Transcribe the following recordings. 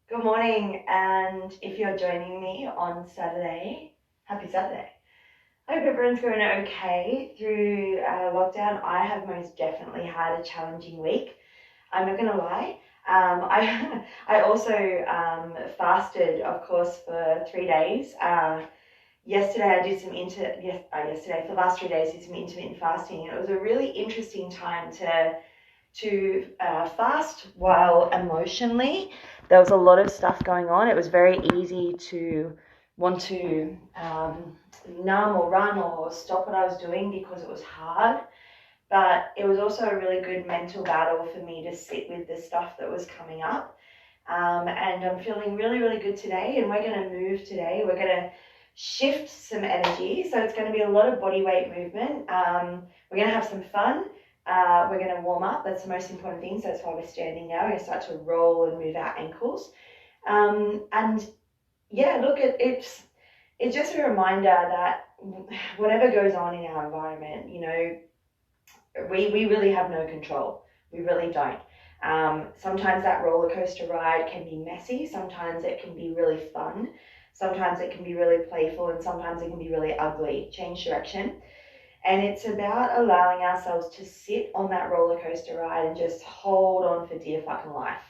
Good morning, and if you're joining me on Saturday, happy Saturday. I hope everyone's going okay through lockdown. I have most definitely had a challenging week. I'm not going to lie. I also fasted, of course, for 3 days. Yesterday I did some yesterday for the last 3 days did some intermittent fasting, and it was a really interesting time to fast while emotionally there was a lot of stuff going on. It was very easy to want to numb or run or stop what I was doing because it was hard. But it was also a really good mental battle for me to sit with the stuff that was coming up. And I'm feeling really, really good today. And we're going to move today. We're going to shift some energy. So it's going to be a lot of body weight movement. We're going to have some fun. We're going to warm up. That's the most important thing. So that's why we're standing now. We're going to start to roll and move our ankles. And yeah, look, it's just a reminder that whatever goes on in our environment, you know, we really have no control. We really don't. Sometimes that roller coaster ride can be messy. Sometimes it can be really fun. Sometimes it can be really playful, and sometimes it can be really ugly. Change direction. And it's about allowing ourselves to sit on that roller coaster ride and just hold on for dear fucking life.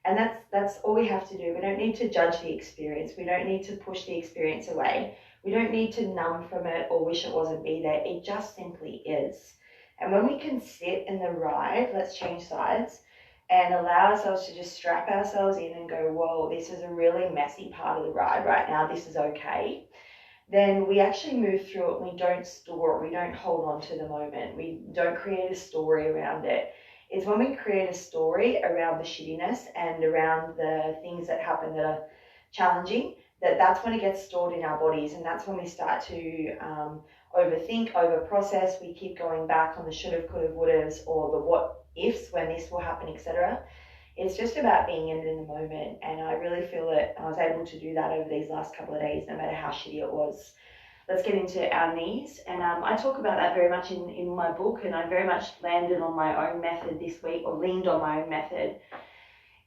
And that's all we have to do. We don't need to judge the experience. We don't need to push the experience away. We don't need to numb from it or wish it wasn't be there. It just simply is. And when we can sit in the ride, let's change sides, and allow ourselves to just strap ourselves in and go, whoa, this is a really messy part of the ride right now. This is okay. Then we actually move through it. We don't store it. We don't hold on to the moment. We don't create a story around it. It's when we create a story around the shittiness and around the things that happen that are challenging, that's when it gets stored in our bodies. And that's when we start to overthink, overprocess. We keep going back on the should've, could've, would've, or the what ifs, when this will happen, etc. It's just about being in the moment, and I really feel that I was able to do that over these last couple of days, no matter how shitty it was. Let's get into our knees, and I talk about that very much in my book, and I very much landed on my own method this week, or leaned on my own method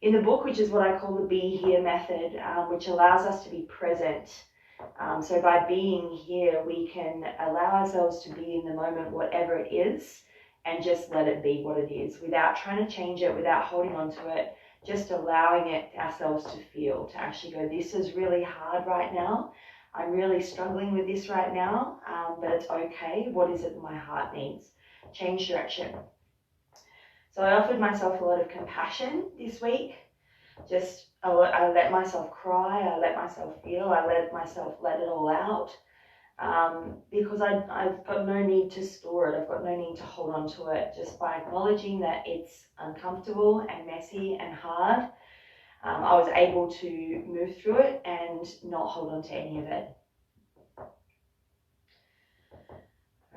in the book, which is what I call the Be Here method, which allows us to be present. So by being here, we can allow ourselves to be in the moment, whatever it is, and just let it be what it is without trying to change it, without holding on to it, just allowing it ourselves to feel, to actually go, this is really hard right now. I'm really struggling with this right now, but it's okay. What is it that my heart needs? Change direction. So I offered myself a lot of compassion this week. I let myself cry, I let myself feel, I let myself let it all out. Because I've got no need to store it. I've got no need to hold on to it. Just by acknowledging that it's uncomfortable and messy and hard, I was able to move through it and not hold on to any of it.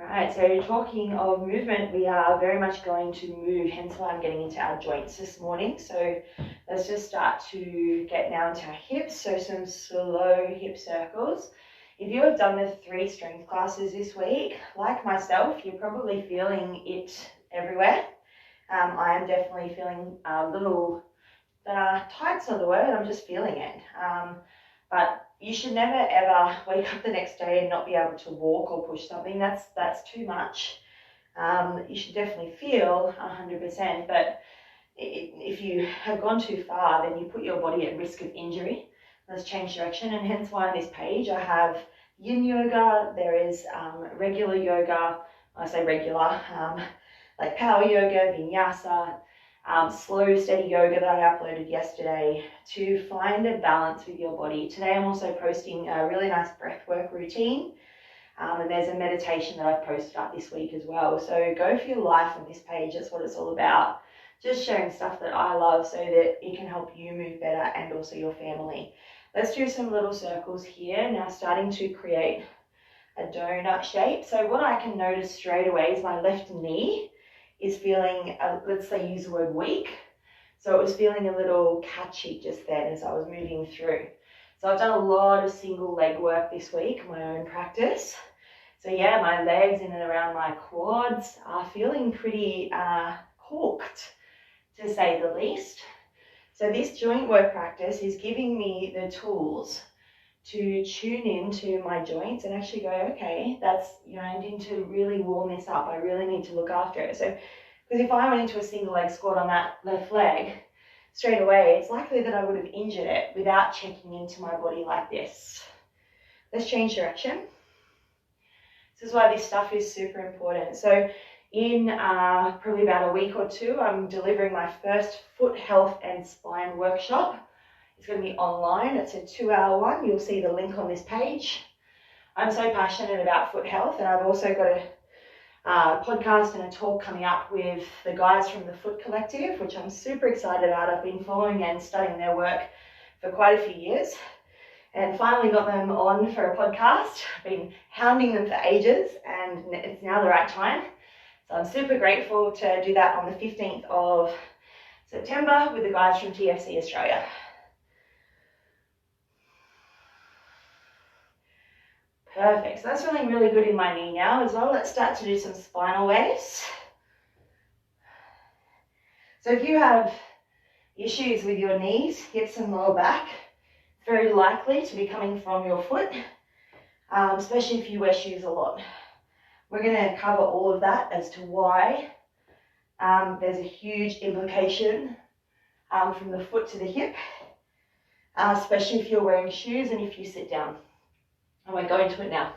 All right, so talking of movement, we are very much going to move, hence why I'm getting into our joints this morning. So let's just start to get now into our hips. So some slow hip circles. If you have done the 3 strength classes this week, like myself, you're probably feeling it everywhere. I am definitely feeling a little, tight's not the word, I'm just feeling it. But you should never ever wake up the next day and not be able to walk or push something. That's too much. You should definitely feel 100%, but if you have gone too far, then you put your body at risk of injury. Let's change direction, and hence why on this page I have yin yoga, there is regular yoga, I say regular, like power yoga, vinyasa, slow steady yoga that I uploaded yesterday to find a balance with your body. Today I'm also posting a really nice breathwork routine, and there's a meditation that I've posted up this week as well. So go for your life on this page, that's what it's all about. Just sharing stuff that I love so that it can help you move better and also your family. Let's do some little circles here. Now starting to create a donut shape. So what I can notice straight away is my left knee is feeling, let's say use the word weak. So it was feeling a little catchy just then as I was moving through. So I've done a lot of single leg work this week, my own practice. So yeah, my legs in and around my quads are feeling pretty corked, to say the least. So this joint work practice is giving me the tools to tune into my joints and actually go, okay, that's, you know, I need to really warm this up. I really need to look after it. So, because if I went into a single leg squat on that left leg, straight away, it's likely that I would have injured it without checking into my body like this. Let's change direction. This is why this stuff is super important. So in probably about a week or two, I'm delivering my first foot health and spine workshop. It's going to be online. It's a 2-hour one. You'll see the link on this page. I'm so passionate about foot health, and I've also got a podcast and a talk coming up with the guys from the Foot Collective, which I'm super excited about. I've been following and studying their work for quite a few years, and finally got them on for a podcast. I've been hounding them for ages, and it's now the right time. So I'm super grateful to do that on the 15th of September with the guys from TFC Australia. Perfect. So that's feeling really good in my knee now as well. Let's start to do some spinal waves. So if you have issues with your knees, hips and lower back, it's very likely to be coming from your foot, especially if you wear shoes a lot. We're going to cover all of that as to why there's a huge implication from the foot to the hip, especially if you're wearing shoes and if you sit down. I won't go into it now.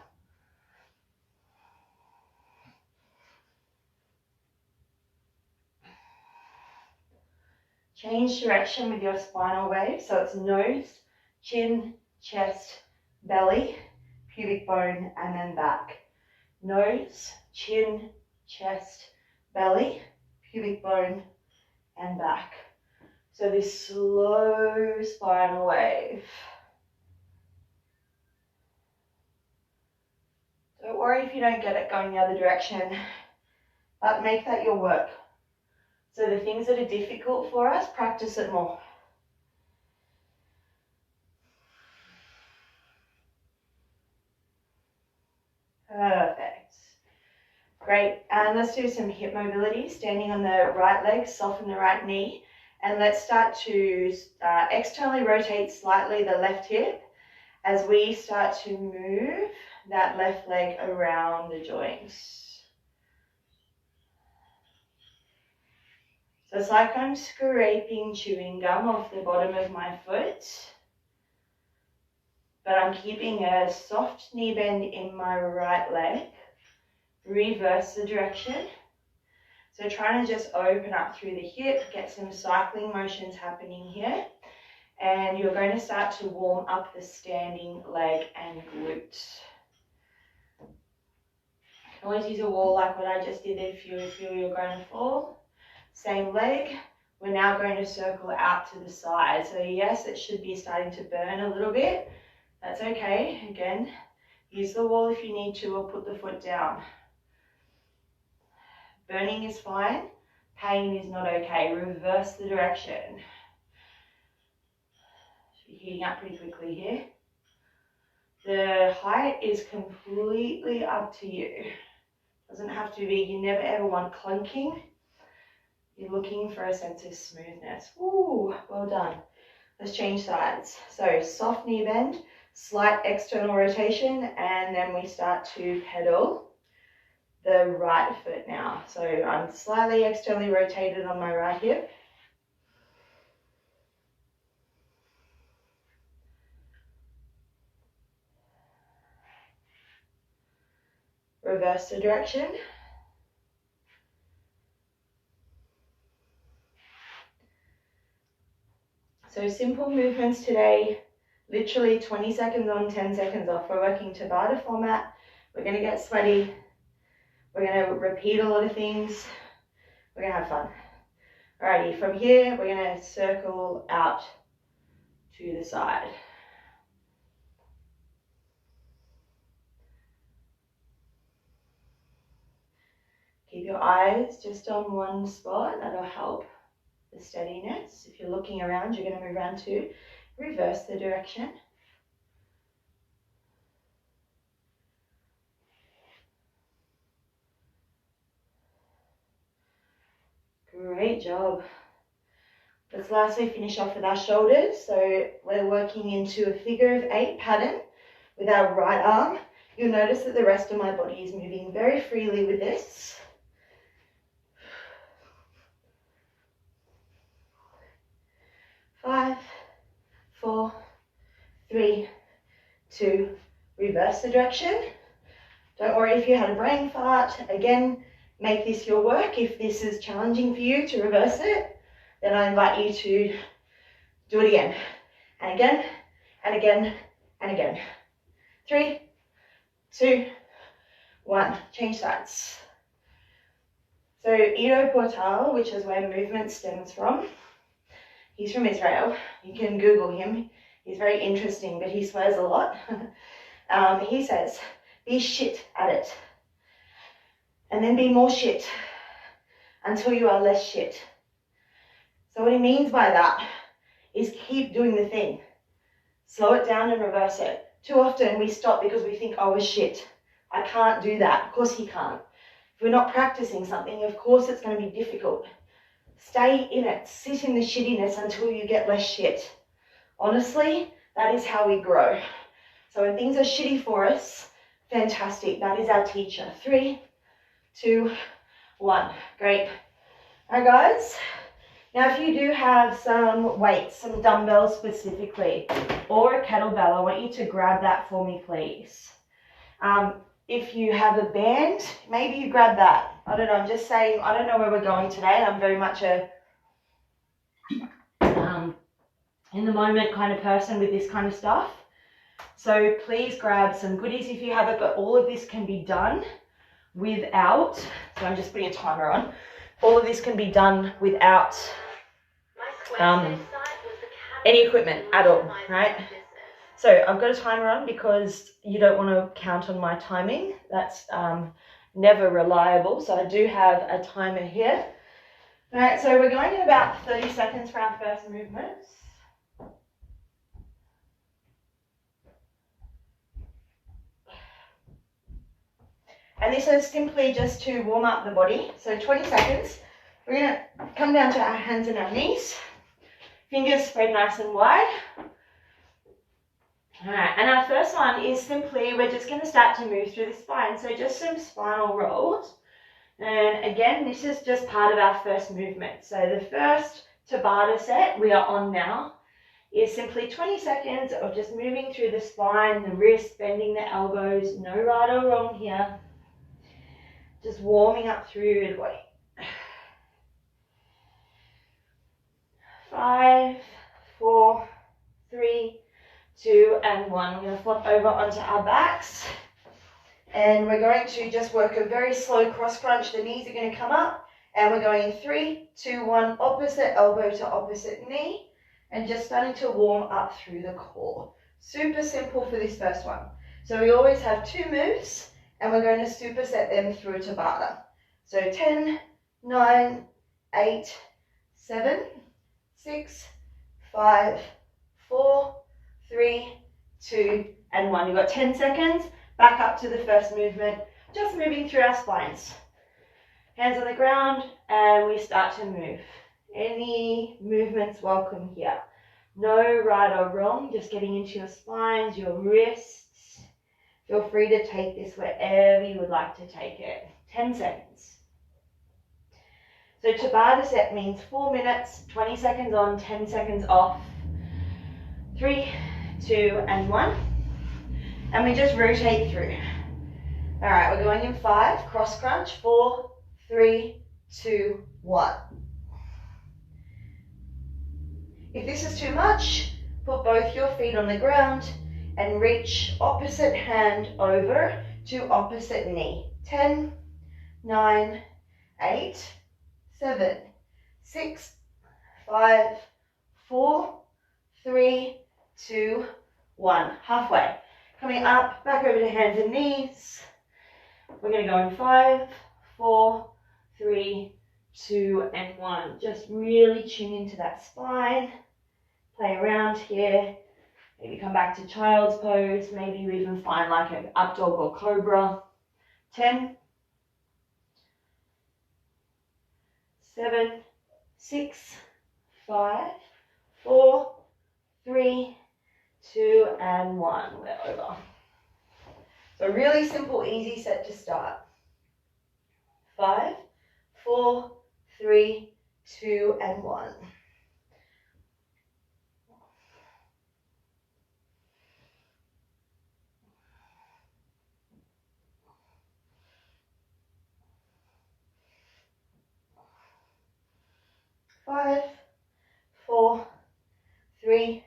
Change direction with your spinal wave. So it's nose, chin, chest, belly, pubic bone, and then back. Nose, chin, chest, belly, pubic bone, and back. So this slow spinal wave. Don't worry if you don't get it going the other direction, but make that your work. So the things that are difficult for us, practice it more. Perfect. Great. And let's do some hip mobility. Standing on the right leg, soften the right knee. And let's start to externally rotate slightly the left hip as we start to move that left leg around the joints. So it's like I'm scraping chewing gum off the bottom of my foot, but I'm keeping a soft knee bend in my right leg. Reverse the direction. So trying to just open up through the hip, get some cycling motions happening here. And you're going to start to warm up the standing leg and glute. You can always use a wall like what I just did if you feel you're going to fall. Same leg. We're now going to circle out to the side. So yes, it should be starting to burn a little bit. That's okay. Again, use the wall if you need to, or put the foot down. Burning is fine. Pain is not okay. Reverse the direction. Should be heating up pretty quickly here. The height is completely up to you. Doesn't have to be. You never ever want clunking. You're looking for a sense of smoothness. Ooh, well done. Let's change sides. So soft knee bend, slight external rotation, and then we start to pedal the right foot now. So I'm slightly externally rotated on my right hip. Reverse the direction. So simple movements today, literally 20 seconds on, 10 seconds off. We're working Tabata format. We're going to get sweaty. We're going to repeat a lot of things. We're going to have fun. Alrighty, from here, we're going to circle out to the side. Keep your eyes just on one spot. That'll help the steadiness. If you're looking around, you're going to move around to reverse the direction. Great job. Let's lastly finish off with our shoulders. So we're working into a figure of 8 pattern with our right arm. You'll notice that the rest of my body is moving very freely with this. 5, 4, 3, 2, reverse the direction. Don't worry if you had a brain fart. Again, make this your work. If this is challenging for you to reverse it, then I invite you to do it again, and again, and again, and again. 3, 2, 1, change sides. So Ido Portal, which is where movement stems from, he's from Israel. You can Google him. He's very interesting, but he swears a lot. He says, be shit at it, and then be more shit until you are less shit. So what he means by that is keep doing the thing. Slow it down and reverse it. Too often we stop because we think, oh, shit, I can't do that. Of course he can't. If we're not practicing something, of course it's going to be difficult. Stay in it. Sit in the shittiness until you get less shit. Honestly, that is how we grow. So when things are shitty for us, fantastic. That is our teacher. 3, 2, 1. Great. All right, guys. Now, if you do have some weights, some dumbbells specifically, or a kettlebell, I want you to grab that for me, please. If you have a band, maybe you grab that. I don't know, I'm just saying, I don't know where we're going today. I'm very much a in the moment kind of person with this kind of stuff. So please grab some goodies if you have it, but all of this can be done without, so I'm just putting a timer on. All of this can be done without any equipment at all, right? So I've got a timer on because you don't want to count on my timing. That's never reliable. So I do have a timer here. All right, so we're going in about 30 seconds for our first movements. And this is simply just to warm up the body. So 20 seconds. We're going to come down to our hands and our knees. Fingers spread nice and wide. All right, and our first one is simply, we're just going to start to move through the spine. So just some spinal rolls. And again, this is just part of our first movement. So the first Tabata set we are on now is simply 20 seconds of just moving through the spine, the wrists, bending the elbows. No right or wrong here. Just warming up through the body. 5, 4, 3, 2, and 1. We're going to flop over onto our backs. And we're going to just work a very slow cross crunch. The knees are going to come up. And we're going in 3, 2, 1, opposite elbow to opposite knee. And just starting to warm up through the core. Super simple for this first one. So we always have 2 moves. And we're going to superset them through Tabata. So 10, 9, 8, 7, 6, 5, 4, 3, 2, and 1. You've got 10 seconds. Back up to the first movement. Just moving through our spines. Hands on the ground, and we start to move. Any movements welcome here. No right or wrong, just getting into your spines, your wrists. Feel free to take this wherever you would like to take it. 10 seconds. So Tabata set means 4 minutes, 20 seconds on, 10 seconds off. 3, 2, and 1. And we just rotate through. All right, we're going in 5, cross crunch, 4, 3, 2, 1. If this is too much, put both your feet on the ground and reach opposite hand over to opposite knee. 10, 9, 8, 7, 6, 5, 4, 3, 2, 1. Halfway. Coming up, back over to hands and knees. We're going to go in 5, 4, 3, 2, and 1. Just really tune into that spine. Play around here. Maybe come back to child's pose. Maybe you even find like an up dog or cobra. 10, 7, 6, 5, 4, 3, 2, and 1. We're over. So a really simple, easy set to start. 5, 4, 3, 2, and 1. Five, 4, 3,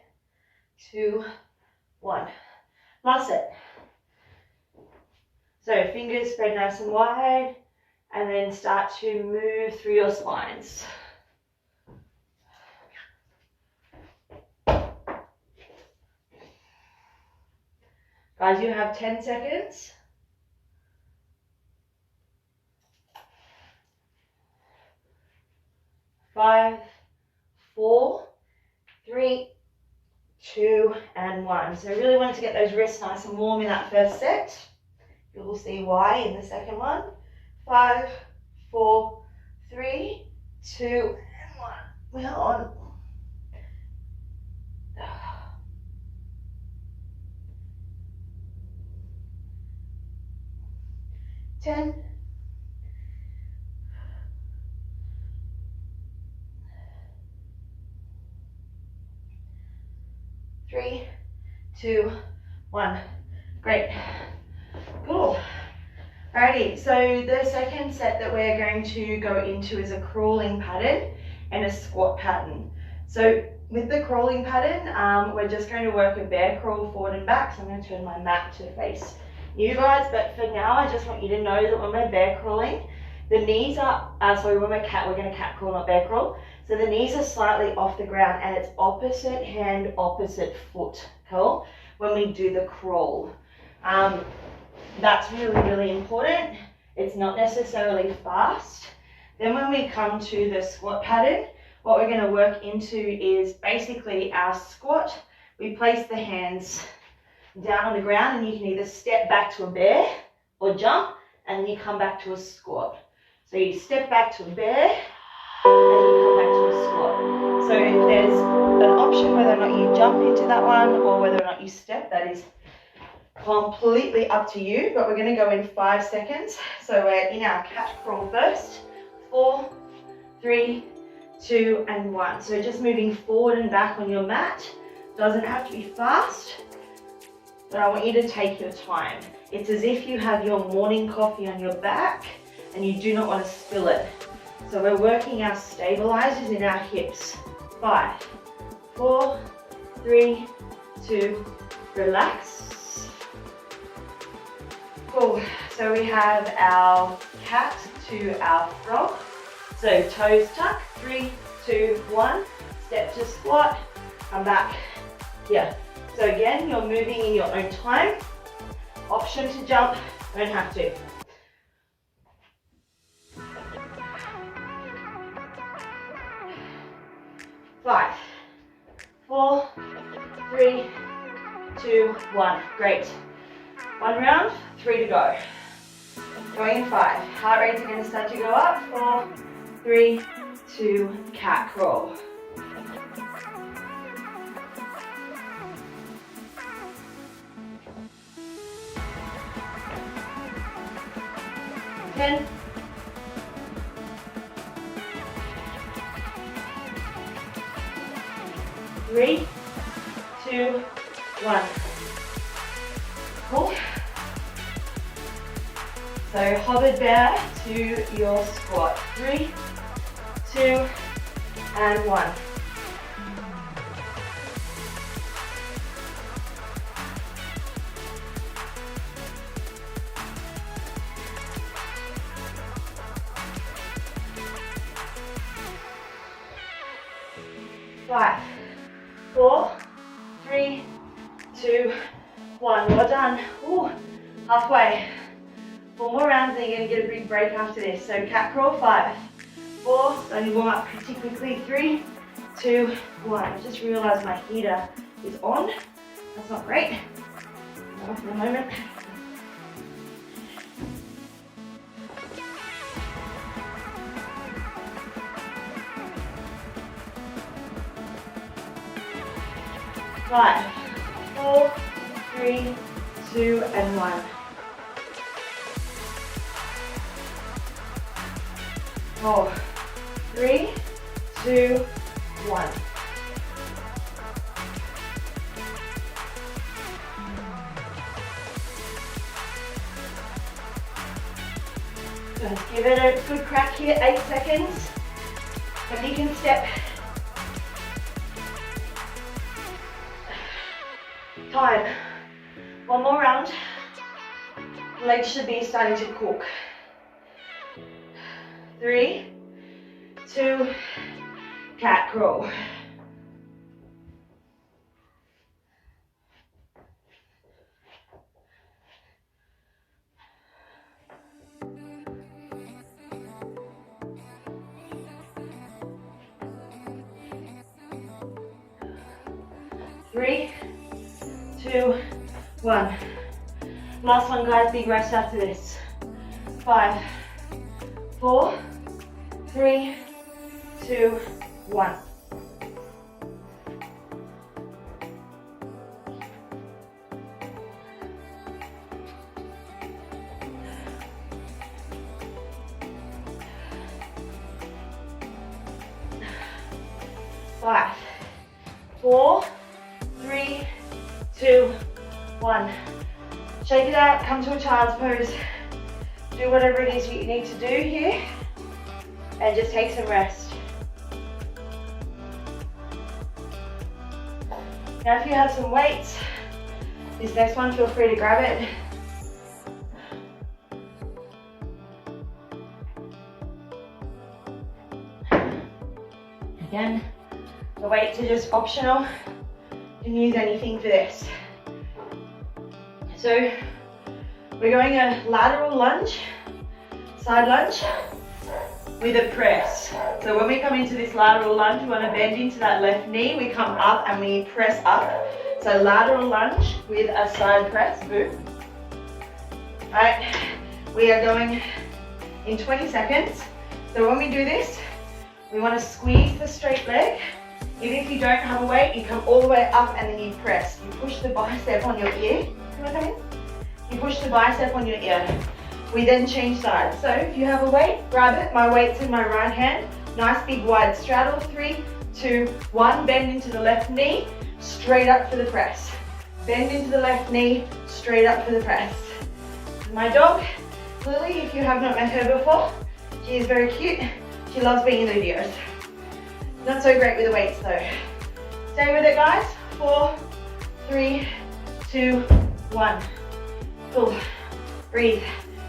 2, 1. Last set. So fingers spread nice and wide, and then start to move through your spines. Guys, you have 10 seconds. 5, 4, 3, 2, and 1. So really wanted to get those wrists nice and warm in that first set. You will see why in the second one. 5, 4, 3, 2, and 1. We're on. 10. 3, 2, 1. Great. Cool. Alrighty, so the second set that we're going to go into is a crawling pattern and a squat pattern. So with the crawling pattern, we're just going to work a bear crawl forward and back. So I'm going to turn my mat to face you guys, but for now I just want you to know that when we're bear crawling, the knees are, sorry, when we're going to cat crawl, not bear crawl. So the knees are slightly off the ground and it's opposite hand, opposite foot, cool? When we do the crawl. That's really, really important. It's not necessarily fast. Then when we come to the squat pattern, what we're going to work into is basically our squat. We place the hands down on the ground and you can either step back to a bear or jump and then you come back to a squat. So you step back to a bear and then you come back to a squat. So if there's an option whether or not you jump into that one or whether or not you step, that is completely up to you, but we're going to go in 5 seconds. So we're in our cat crawl first. 4, 3, 2, and 1. So just moving forward and back on your mat. Doesn't have to be fast, but I want you to take your time. It's as if you have your morning coffee on your back and you do not want to spill it. So we're working our stabilizers in our hips. 5, 4, 3, 2, relax. Cool. So we have our cat to our frog. So toes tuck, 3, 2, 1. Step to squat, come back here. So again, you're moving in your own time. Option to jump, don't have to. Five, 4, 3, 2, 1. Great. 1 round, 3 to go. Going in 5. Heart rates are going to start to go up. 4, 3, 2, cat crawl. 10. 3, 2, 1. Cool. So hovered bear to your squat. 3, 2, and 1. Five, 4, 3, 2, 1. Well done. Ooh, halfway. 4 more rounds and you're going to get a big break after this. So cat crawl, 5, 4, so you warm up pretty quickly. 3, 2, 1. I just realised my heater is on. That's not great. Off for a moment. 5, 4, 3, 2, and 1. 4, 3, 2, 1. Let's give it a good crack here, 8 seconds. Then you can step. Time. One more round. Legs should be starting to cook. 3, 2, cat crawl. Three, 2, 1. Last one, guys. Big rest after this. 5, 4, 3, 2, 1. Five, 4, 3, 2, 1. Shake it out, come to a child's pose. Do whatever it is you need to do here. And just take some rest. Now if you have some weights, this next one, feel free to grab it. Again, the weights are just optional. You can use anything for this. So we're going a lateral lunge, side lunge with a press. So when we come into this lateral lunge, we want to bend into that left knee. We come up and we press up. So lateral lunge with a side press. Boom. All right, we are going in 20 seconds. So when we do this, we want to squeeze the straight leg. Even if you don't have a weight, you come all the way up and then you press. You push the bicep on your ear. You push the bicep on your ear. We then change sides. So if you have a weight, grab it. My weight's in my right hand. Nice big wide straddle. 3, 2, 1. Bend into the left knee. Straight up for the press. Bend into the left knee. Straight up for the press. My dog, Lily, if you have not met her before, she is very cute. She loves being in the videos. Not so great with the weights though. Stay with it, guys. 4, 3, 2, 1. Pull. Breathe.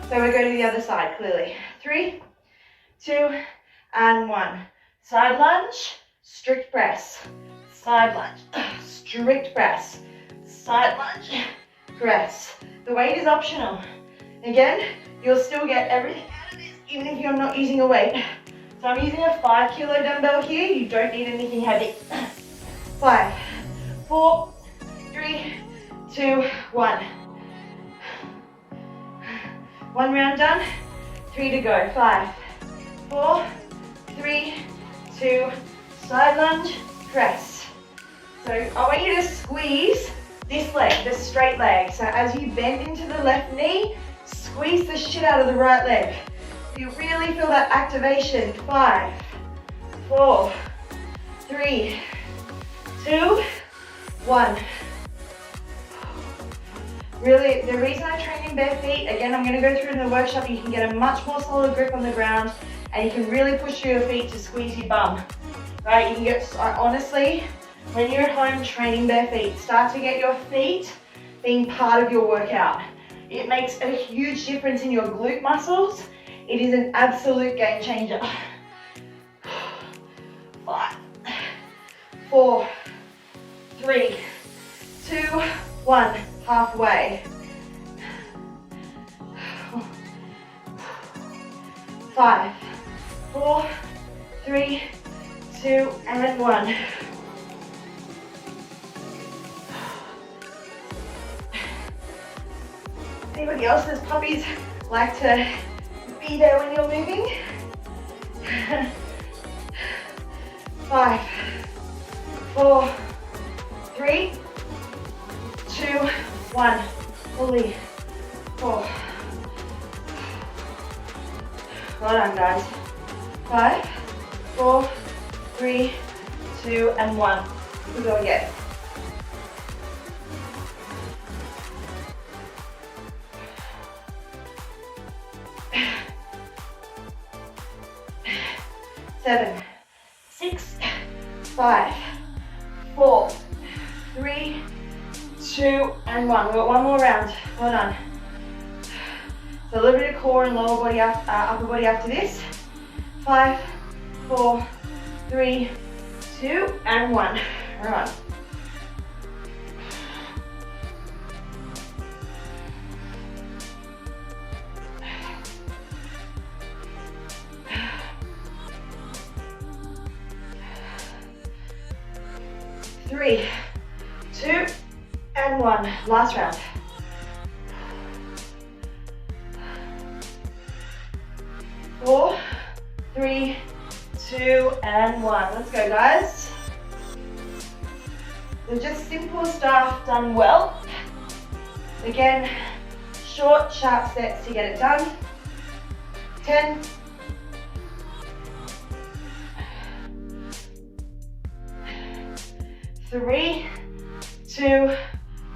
So we go to the other side, clearly. 3, 2, and 1. Side lunge, strict press. Side lunge, strict press. Side lunge, press. The weight is optional. Again, you'll still get everything out of this, even if you're not using a weight. So I'm using a 5 kilo dumbbell here. You don't need anything heavy. 5, 4, 3, 2, 1. One round done. 3 to go. 5, 4, 3, 2, side lunge, press. So I want you to squeeze this leg, the straight leg. So as you bend into the left knee, squeeze the shit out of the right leg. You really feel that activation. 5, 4, 3, 2, 1. Really, the reason I train in bare feet, again, I'm going to go through in the workshop, you can get a much more solid grip on the ground and you can really push through your feet to squeeze your bum. Right, you can get, honestly, when you're at home training bare feet, start to get your feet being part of your workout. It makes a huge difference in your glute muscles. It is an absolute game changer. 5, 4, 3, 2, 1. Halfway. 5, 4, 3, 2, and 1. Anybody else's puppies like to be there when you're moving? 5, 4, 3, 3, 2, and 1. You can go again. 7, 6, 5, 4, 3, 2, and 1. We've got one more round. Well done. So a little bit of core and lower body, upper body after this. 5, 4, 3, 2, and 1. All right. Three, 2, and 1. Last round. 4, 3, 2, and 1. Let's go, guys. So just simple stuff done well. Again, short, sharp steps to get it done. 10. 3, 2,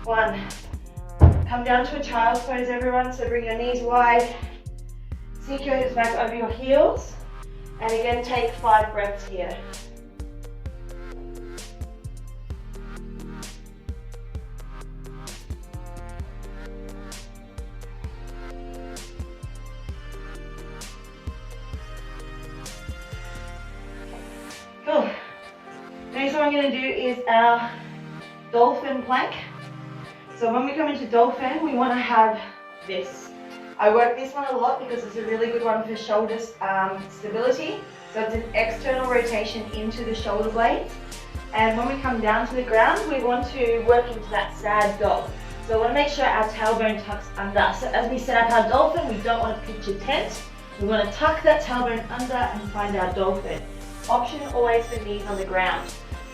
1. Come down to a child's pose, everyone. So bring your knees wide. Sink your hips back over your heels. And again, take 5 breaths here. Cool. Next what I'm going to do is our dolphin plank. So when we come into dolphin, we want to have this. I work this one a lot because it's a really good one for shoulder stability. So it's an external rotation into the shoulder blades. And when we come down to the ground, we want to work into that sad dog. So I want to make sure our tailbone tucks under. So as we set up our dolphin, we don't want to pitch a tent. We want to tuck that tailbone under and find our dolphin. Option always for knees on the ground.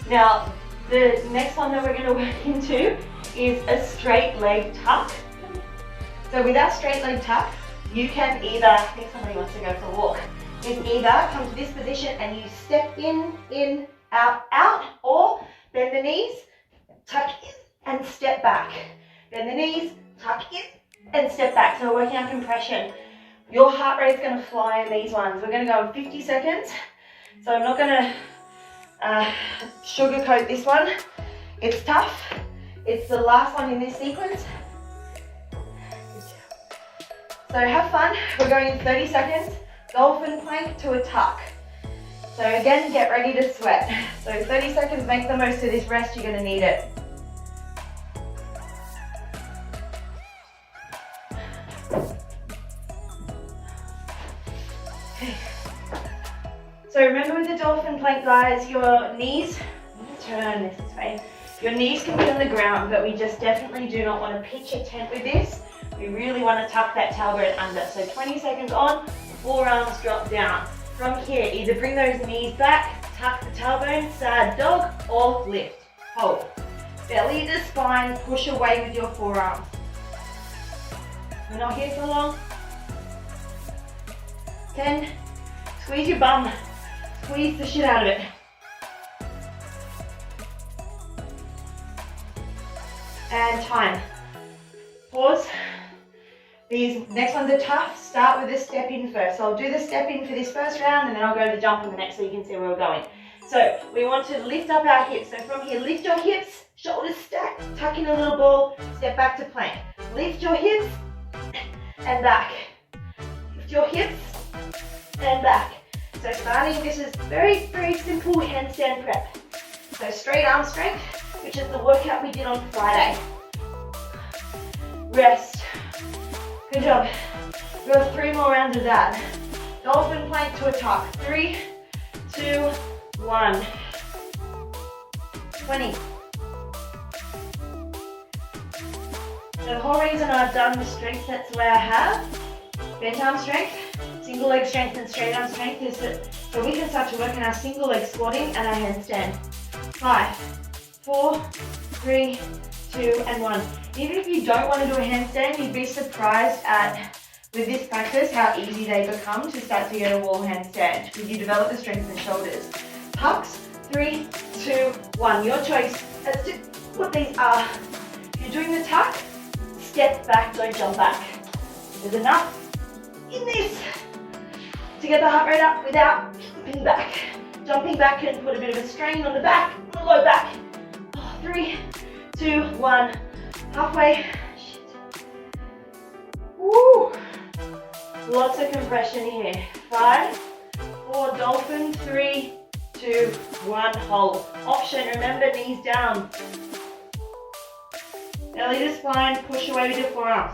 Now, the next one that we're going to work into is a straight leg tuck. So with our straight leg tuck, you can either, I think somebody wants to go for a walk, is either come to this position and you step in, out, or bend the knees, tuck in, and step back. Bend the knees, tuck in, and step back. So we're working on compression. Your heart rate's going to fly in these ones. We're going to go in 50 seconds. So I'm not going to sugarcoat this one. It's tough. It's the last one in this sequence. So have fun. We're going in 30 seconds. Dolphin plank to a tuck. So again, get ready to sweat. So 30 seconds, make the most of this rest. You're going to need it. So remember with the dolphin plank, guys, your knees, turn this way. Your knees can be on the ground, but we just definitely do not want to pitch a tent with this. We really want to tuck that tailbone under. So 20 seconds on, forearms drop down. From here, either bring those knees back, tuck the tailbone, sad dog, or lift. Hold. Belly to spine, push away with your forearms. We're not here for long. 10. Squeeze your bum. Squeeze the shit out of it. And time. Pause. These next ones are tough. Start with the step in first. So I'll do the step in for this first round and then I'll go to the jump on the next so you can see where we're going. So we want to lift up our hips. So from here, lift your hips, shoulders stacked, tuck in a little ball, step back to plank. Lift your hips and back. Lift your hips and back. So starting, this is very, very simple handstand prep. So straight arm strength, which is the workout we did on Friday. Rest. Good job. We've got 3 more rounds of that. Dolphin plank to a tuck. 3, 2, 1. 20. So the whole reason I've done the strength sets the way I have, bent arm strength, single leg strength and straight arm strength, is that so we can start to work on our single leg squatting and our handstand. 5, 4, 3, 2, and 1. Even if you don't want to do a handstand, you'd be surprised at, with this practice, how easy they become to start to get a wall handstand because you develop the strength in the shoulders. Tucks. 3, 2, 1. Your choice as to what these are. If you're doing the tuck, step back, don't jump back. There's enough in this to get the heart rate up without jumping back. Jumping back can put a bit of a strain on the back, on the low back. 3, 2, 1. Halfway. Woo. Lots of compression here. 5, 4, dolphin. 3, 2, 1, hold. Option, remember, knees down. Belly to spine, push away with your forearms.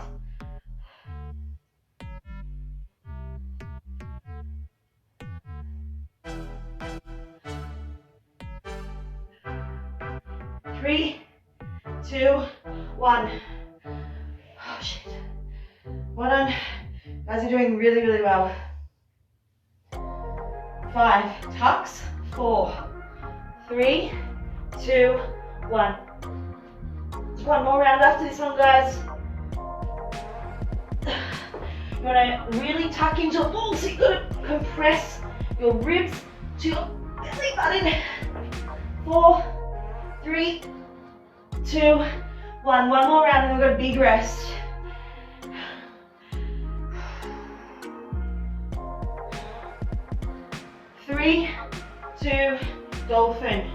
3, 2, 1. Oh shit. Well done. You guys are doing really, really well. 5, tucks. 4, 3, 2, 1. Just one more round after this one, guys. You want to really tuck into your balls, so you've got to compress your ribs to your belly button. 4, 3, 2, 1. One more round and we've got a big rest. Three, 2, dolphin.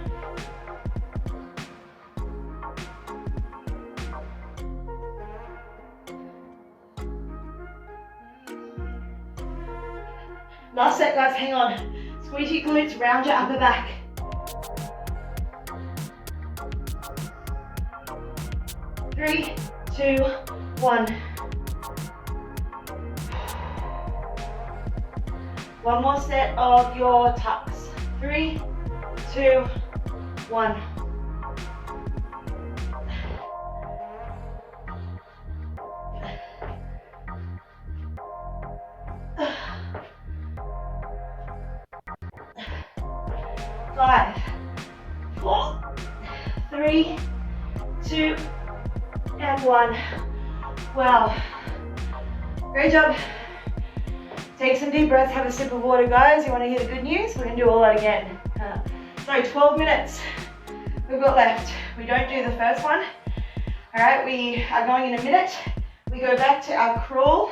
Last set, guys, hang on. Squeeze your glutes, round your upper back. 3, 2, 1. One more set of your tucks. 3, 2, 1. Five, 4, 3, 2, and 1. Wow. Great job. Take some deep breaths, have a sip of water, guys. You want to hear the good news? We're going to do all that again. So 12 minutes we've got left. We don't do the first one. All right, we are going in a minute. We go back to our crawl.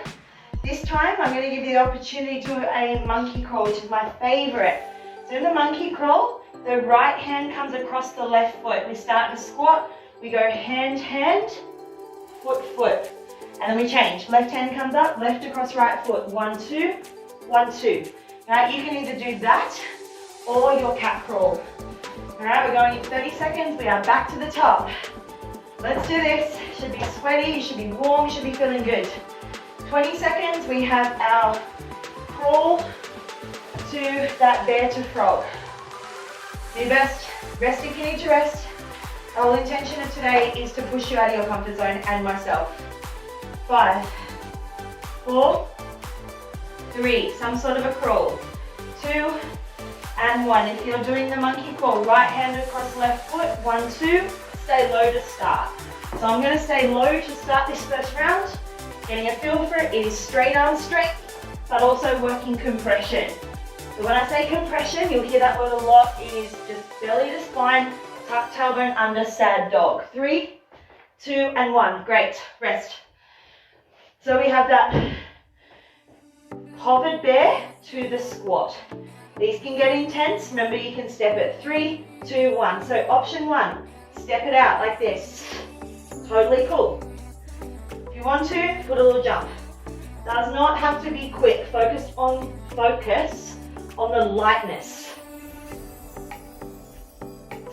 This time I'm going to give you the opportunity to do a monkey crawl, which is my favorite. So in the monkey crawl, the right hand comes across the left foot. We start in a squat. We go hand, hand, foot, foot. And then we change. Left hand comes up, left across right foot. 1, 2, 1, 2. Now you can either do that or your cat crawl. All right, we're going in 30 seconds. We are back to the top. Let's do this. You should be sweaty, you should be warm, you should be feeling good. 20 seconds, we have our crawl to that bear to frog. Do your best. Rest if you need to rest. Our whole intention of today is to push you out of your comfort zone and myself. 5, 4, 3, some sort of a crawl. 2, and 1. If you're doing the monkey crawl, right hand across left foot. 1, 2, stay low to start. So I'm going to stay low to start this first round. Getting a feel for it. It is straight arm strength, but also working compression. So when I say compression, you'll hear that word a lot, is just belly to spine, tuck tailbone under, sad dog. 3, 2, and 1. Great. Rest. So we have that hovered bear to the squat. These can get intense. Remember, you can step it. 3, 2, 1. So option 1, step it out like this. Totally cool. If you want to, put a little jump. Does not have to be quick. Focus on the lightness.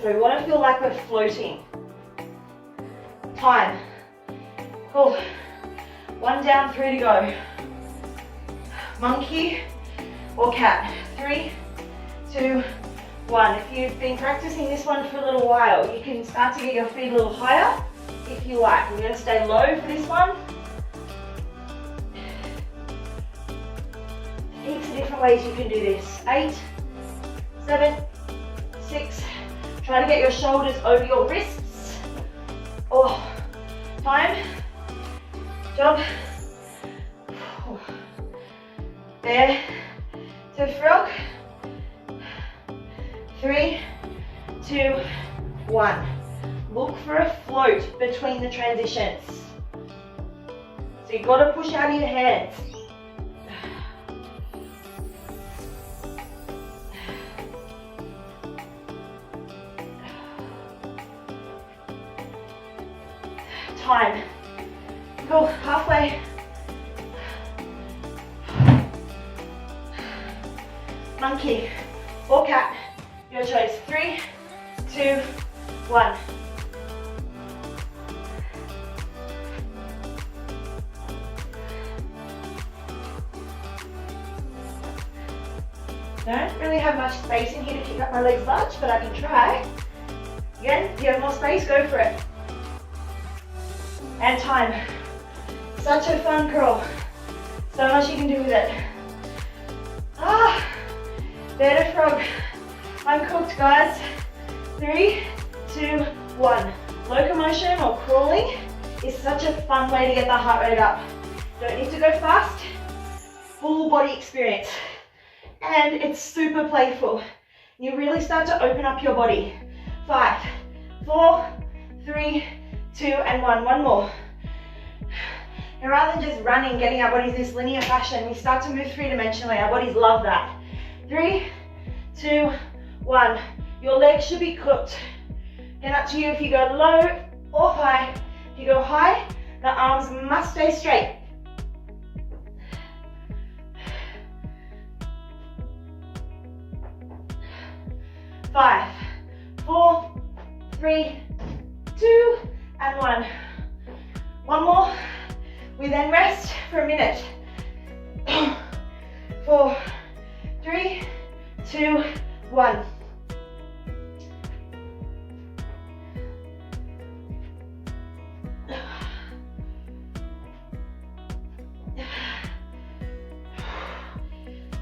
So we want to feel like we're floating. Time. Cool. 1 down, 3 to go. Monkey or cat. 3, 2, 1. If you've been practicing this one for a little while, you can start to get your feet a little higher if you like. We're going to stay low for this one. Heaps of different ways you can do this. 8, 7, 6. Try to get your shoulders over your wrists. Oh, time. Job. Bear to frog. 3, 2, 1. Look for a float between the transitions. So you've got to push out of your hands. Time. Cool, halfway. Monkey or cat, your choice. 3, 2, 1. Don't really have much space in here to kick up my legs much, but I can try. Again, if you have more space, go for it. And time. Such a fun curl. So much you can do with it. Better frog. I'm cooked, guys. 3, 2, 1. Locomotion or crawling is such a fun way to get the heart rate up. Don't need to go fast. Full body experience. And it's super playful. You really start to open up your body. 5, 4, 3, 2, and 1. One more. And rather than just running, getting our bodies in this linear fashion, we start to move three-dimensionally. Our bodies love that. 3, 2, 1. Your legs should be cooked. And up to you if you go low or high. If you go high, the arms must stay straight. 5, 4, 3, 2, and 1. One more. We then rest for a minute. 4, 3, 2, 1.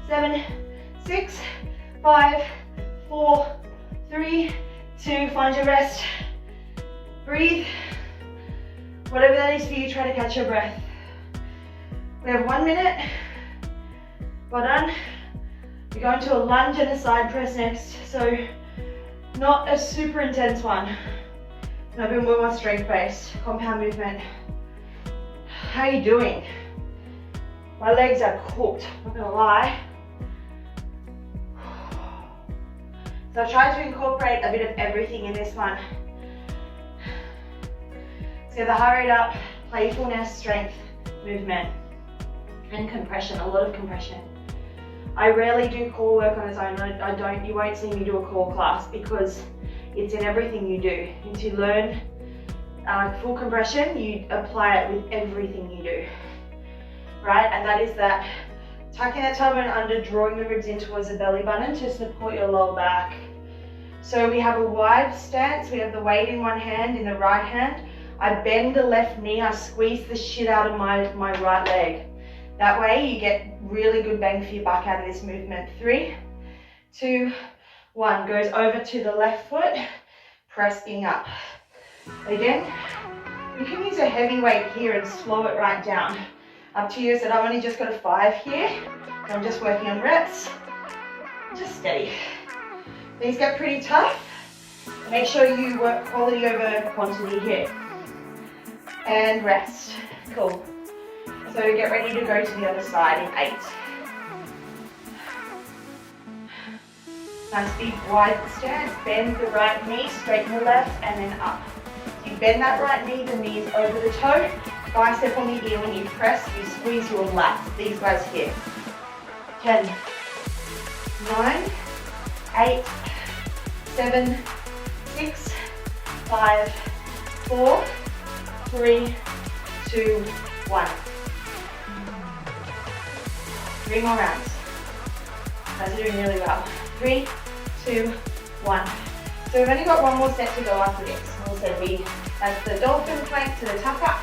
Seven, 6, 5, 4, 3, 2. Find your rest. Breathe. Whatever that is for you, try to catch your breath. We have 1 minute. Well done. We're going to a lunge and a side press next, so not a super intense one. A bit more strength-based, compound movement. How are you doing? My legs are cooked, not gonna lie. So I've tried to incorporate a bit of everything in this one. So the heart rate up, playfulness, strength, movement, and compression, a lot of compression. I rarely do core work on its own. You won't see me do a core class because it's in everything you do. And to learn full compression, you apply it with everything you do, right? And that is that tucking that tailbone under, drawing the ribs in towards the belly button to support your lower back. So we have a wide stance. We have the weight in one hand, in the right hand. I bend the left knee, I squeeze the shit out of my right leg. That way you get really good bang for your buck out of this movement. 3, 2, 1. Goes over to the left foot, pressing up. Again, you can use a heavy weight here and slow it right down. Up to you. So I've only just got a 5 here. So I'm just working on reps. Just steady. These get pretty tough. Make sure you work quality over quantity here. And rest. Cool. So get ready to go to the other side in 8. Nice big wide stance. Bend the right knee, straighten the left, and then up. So you bend that right knee, the knee is over the toe. Bicep on the ear. When you press, you squeeze your lats. These guys here. 10, 9, 8, 7, 6, 5, 4, 3, 2, 1. 3 more rounds. Guys are doing really well. 3, 2, 1. So we've only got one more set to go after this. We'll say that's the dolphin plank to the tuck up.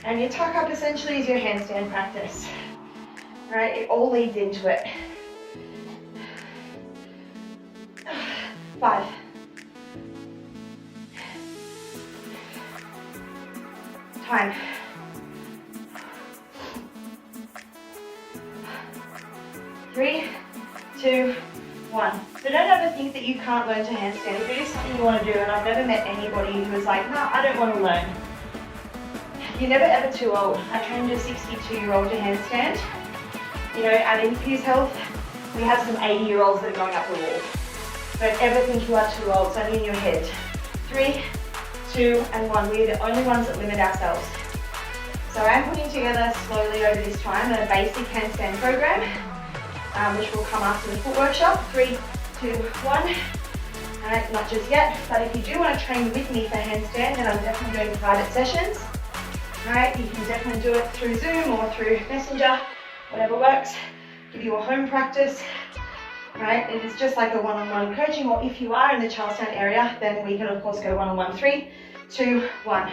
And your tuck up essentially is your handstand practice. Right? It all leads into it. 5. 3, 2, 1. So don't ever think that you can't learn to handstand. If it is something you want to do, and I've never met anybody who was like, nah, I don't want to learn. You're never ever too old. I trained a 62-year-old to handstand. You know, and in Fuse Health, we have some 80-year-olds that are going up the wall. Don't ever think you are too old. It's only in your head. 3, 2, and 1. We're the only ones that limit ourselves. So I'm putting together slowly over this time a basic handstand program, which will come after the foot workshop. 3, 2, 1. And not just yet, but if you do want to train with me for handstand, then I'm definitely doing private sessions. Alright, you can definitely do it through Zoom or through Messenger, whatever works. Give you a home practice. Right, it is just like a one-on-one coaching, or if you are in the Charlestown area, then we can of course go one-on-one. 3, 2, 1.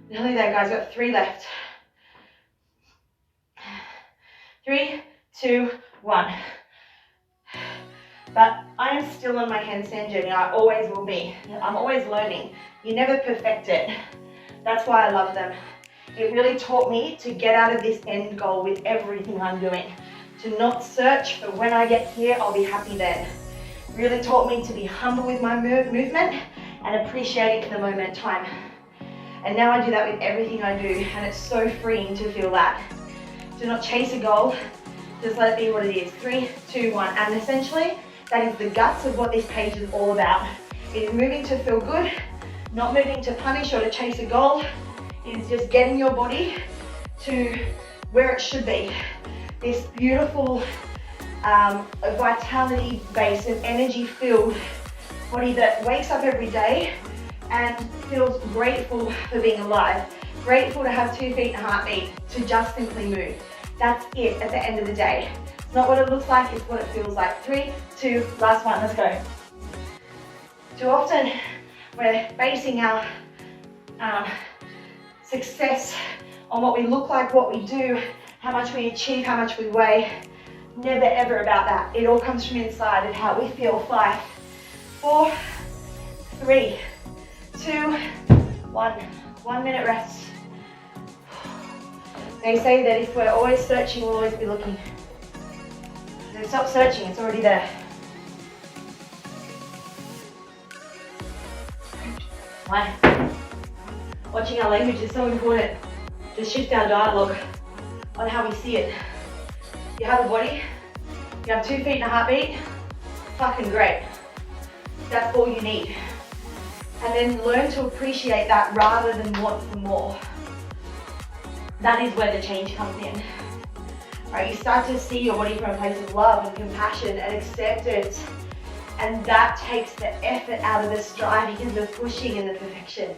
Nearly there, guys. Got 3 left. 3, 2, 1. But I am still on my handstand journey. I always will be. I'm always learning. You never perfect it. That's why I love them. It really taught me to get out of this end goal with everything I'm doing. To not search for when I get here, I'll be happy then. Really taught me to be humble with my movement and appreciate it in the moment in time. And now I do that with everything I do, and it's so freeing to feel that. Do not chase a goal, just let it be what it is. 3, 2, 1. And essentially, that is the guts of what this page is all about. It is moving to feel good, not moving to punish or to chase a goal. It is just getting your body to where it should be. This beautiful vitality-based and energy-filled body that wakes up every day and feels grateful for being alive. Grateful to have 2 feet and a heartbeat, to just simply move. That's it at the end of the day. It's not what it looks like, it's what it feels like. 3, 2, last one, let's go. Too often, we're basing our success on what we look like, what we do, how much we achieve, how much we weigh. Never ever about that. It all comes from inside and how we feel. 5, 4, 3, 2, 1. 1 minute rest. They say that if we're always searching, we'll always be looking. So stop searching, it's already there. Why? Watching our language is so important. Just shift our dialogue on how we see it. You have a body, you have 2 feet and a heartbeat, fucking great. That's all you need. And then learn to appreciate that rather than want for more. That is where the change comes in. Right, you start to see your body from a place of love and compassion and acceptance. And that takes the effort out of the striving and the pushing and the perfection.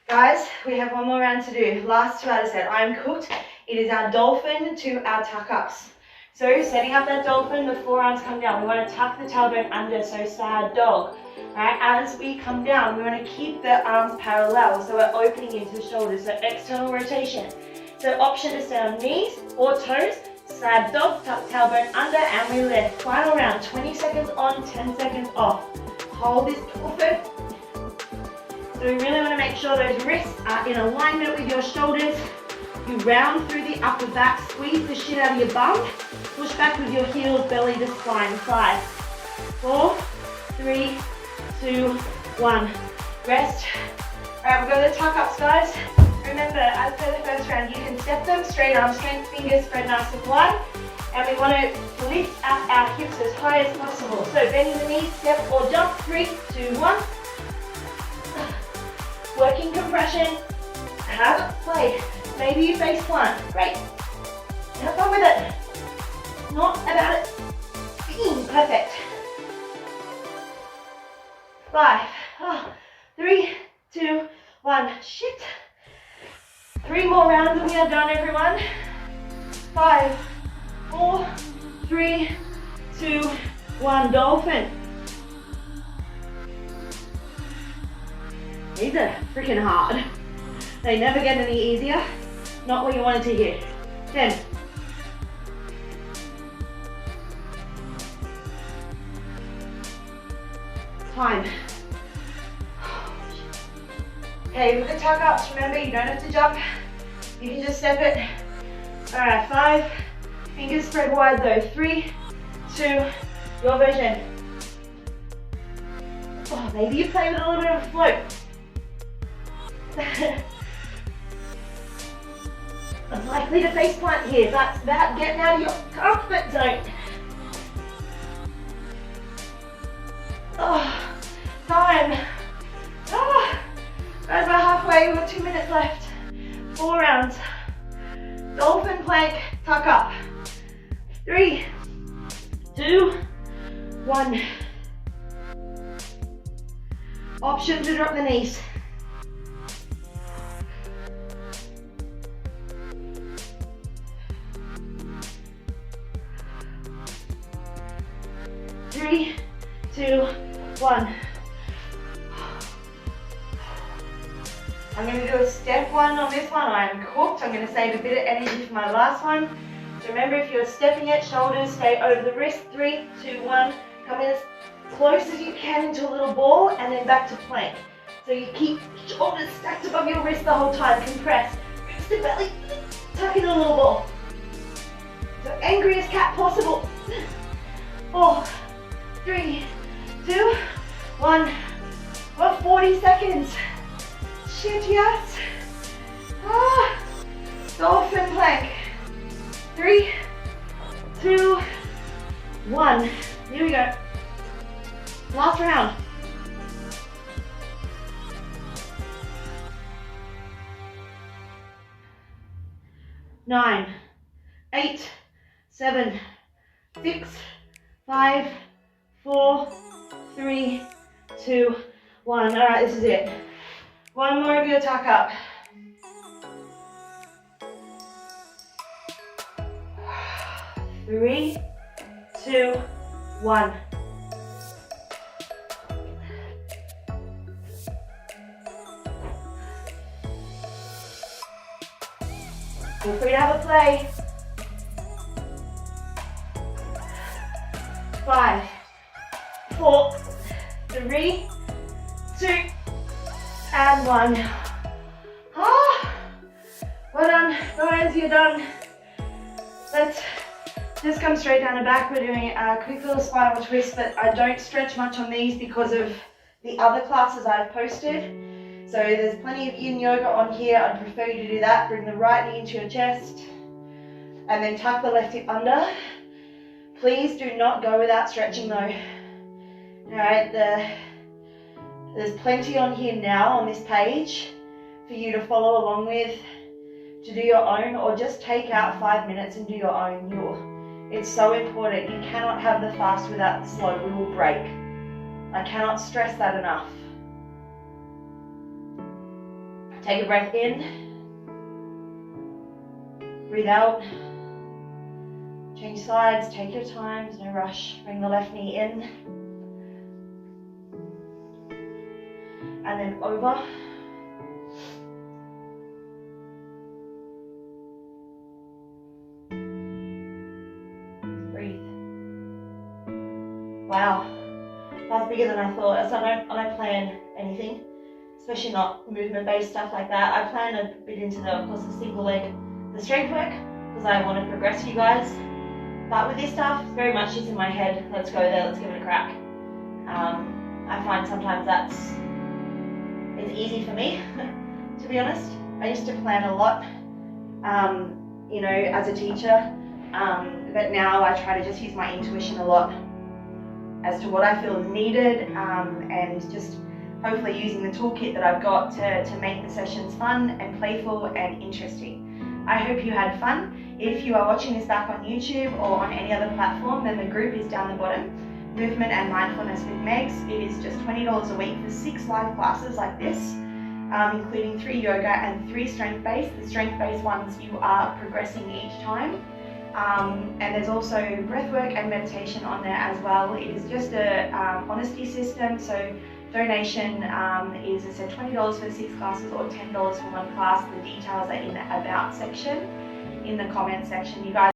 Guys, we have 1 more round to do. Last Tabata set. I'm cooked. It is our dolphin to our tuck-ups. So setting up that dolphin, the forearms come down. We want to tuck the tailbone under, so sad dog. Right, as we come down, we want to keep the arms parallel, so we're opening into the shoulders, so external rotation. So option to stay on knees or toes, sad dog, tuck tailbone under, and we lift. Final round, 20 seconds on, 10 seconds off. Hold this dolphin. So we really want to make sure those wrists are in alignment with your shoulders. You round through the upper back, squeeze the shit out of your bum, push back with your heels, belly to spine. 5, 4, 3, 2, 1. Rest. Alright, we'll go to the tuck-ups, guys. Remember, as per the first round, you can step them, straight arms, straight fingers, spread nice and wide. And we want to lift up our hips as high as possible. So bending the knees, step or jump. 3, 2, 1. Working compression. Have play. Maybe you face plant. Great. Have fun with it. It's not about it being perfect. 5, 3, 2, 1. Shit. 3 more rounds and we are done, everyone. 5, 4, 3, 2, 1. Dolphin. These are freaking hard. They never get any easier. Not what you wanted to hear. 10. Time. Okay, with the tuck ups, remember you don't have to jump. You can just step it. Alright, 5. Fingers spread wide though. 3, 2, your version. Oh, maybe you play with a little bit of a float. Unlikely to face plant here. That's about getting out of your comfort zone. Oh, time. Oh, right about halfway. We've got 2 minutes left. 4 rounds. Dolphin plank, tuck up. 3, 2, 1. Option to drop the knees. Three, 2, 1. I'm going to do a step 1 on this one. I am cooked. I'm going to save a bit of energy for my last one. So remember, if you're stepping it, shoulders stay over the wrist. 3, 2, 1. Come in as close as you can into a little ball and then back to plank. So you keep shoulders stacked above your wrist the whole time. Compress. Reach the belly. Tuck in a little ball. So angry as cat possible. 4, 3, 2, 1. Well, 40 seconds. Shit, yes. Ah. Dolphin plank. 3, 2, 1. Here we go. Last round. Nine, 8, 7, 6, 5, 4, 3, 2, 1. All right, this is it. One more of your tuck up. 3, 2, 1. Feel free to have a play. 5, 4, 3, 2, and 1. Ah, well done, guys, you're done. Let's just come straight down the back. We're doing a quick little spinal twist, but I don't stretch much on these because of the other classes I've posted. So there's plenty of yin yoga on here. I'd prefer you to do that. Bring the right knee into your chest and then tuck the left hip under. Please do not go without stretching though. All right, there's plenty on here now on this page for you to follow along with, to do your own, or just take out 5 minutes and do your own. It's so important. You cannot have the fast without the slow. We will break. I cannot stress that enough. Take a breath in. Breathe out. Change sides. Take your time. There's no rush. Bring the left knee in. And then over. Breathe. Wow. That's bigger than I thought. So I don't plan anything, especially not movement-based stuff like that. I plan a bit into the, of course, the single leg, the strength work, because I want to progress you guys. But with this stuff, it's very much just in my head. Let's go there, let's give it a crack. I find sometimes it's easy for me, to be honest. I used to plan a lot, you know, as a teacher, but now I try to just use my intuition a lot as to what I feel is needed, and just hopefully using the toolkit that I've got to make the sessions fun and playful and interesting. I hope you had fun. If you are watching this back on YouTube or on any other platform, then the group is down the bottom. Movement and Mindfulness with Megs. It is just $20 a week for 6 live classes like this, including 3 yoga and 3 strength-based. The strength-based ones you are progressing each time. And there's also breathwork and meditation on there as well. It is just a honesty system, so donation is, I said, $20 for 6 classes or $10 for 1 class. The details are in the About section, in the comment section. You guys